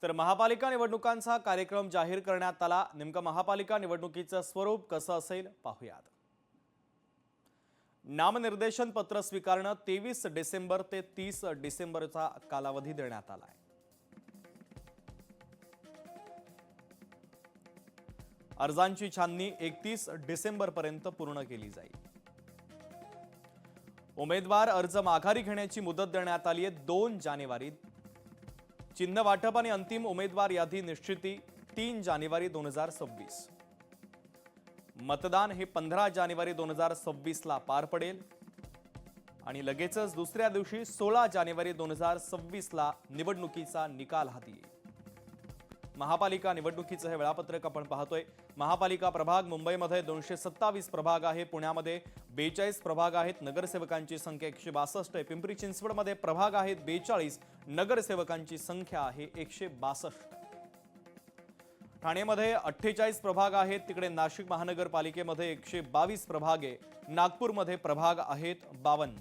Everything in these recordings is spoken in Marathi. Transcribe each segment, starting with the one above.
तर महापालिका निवडणुकांचा कार्यक्रम जाहीर करण्यात आला। नेमका महापालिका निवडणुकीचं स्वरूप कसं असेल पाहूयात। नामनिर्देशन पत्र स्वीकारणं 23 डिसेंबर ते 30 डिसेंबरचा कालावधी देण्यात आला आहे। अर्जांची छाननी 31 डिसेंबर पर्यंत पूर्ण केली जाईल। उमेदवार अर्ज माघारी घेण्याची मुदत देण्यात आली आहे 2 जानेवारी। चिन्ह वाटप आणि अंतिम उमेदवार यादी निश्चिती 3 जानेवारी 2026। मतदान हे 15 जानेवारी 2026 ला पार पडेल आणि लगेचच दुसऱ्या दिवशी 16 जानेवारी 2026 ला निवडणुकीचा निकाल हाती येईल। महापालिका निवडणुकीचं हे वेळापत्रक आपण पाहतोय। महापालिका प्रभाग मुंबईमध्ये 227 प्रभाग आहे, पुण्यामध्ये 42 प्रभाग आहेत, नगरसेवकांची संख्या 162 आहे। पिंपरी चिंचवडमध्ये प्रभाग आहेत 42, नगरसेवकांची संख्या आहे 162। ठाणेमध्ये 48 प्रभाग आहेत, तिकडे नाशिक महानगरपालिकेमध्ये 122 प्रभाग आहे, नागपूरमध्ये प्रभाग आहेत 52।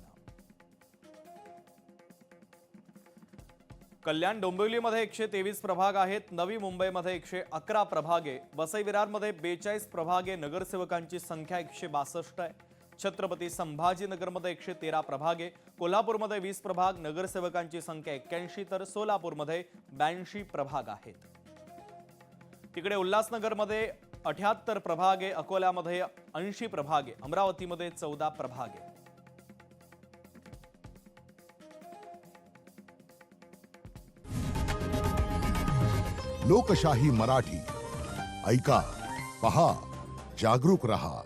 कल्याण डोंबिवलीमध्ये 123 प्रभाग आहेत, नवी मुंबईमध्ये 111 प्रभाग आहे, वसई विरारमध्ये 42 प्रभाग आहे, नगरसेवकांची संख्या 162 आहे। छत्रपती संभाजीनगरमध्ये 113 प्रभाग आहे, कोल्हापूरमध्ये 20 प्रभाग, नगरसेवकांची संख्या 81, तर सोलापूरमध्ये 82 प्रभाग आहेत। तिकडे उल्हासनगरमध्ये 78 प्रभाग आहे, अकोल्यामध्ये 80 प्रभाग आहे, अमरावतीमध्ये 14 प्रभाग आहे। लोकशाही मराठी ऐका, पहा, जागरूक रहा।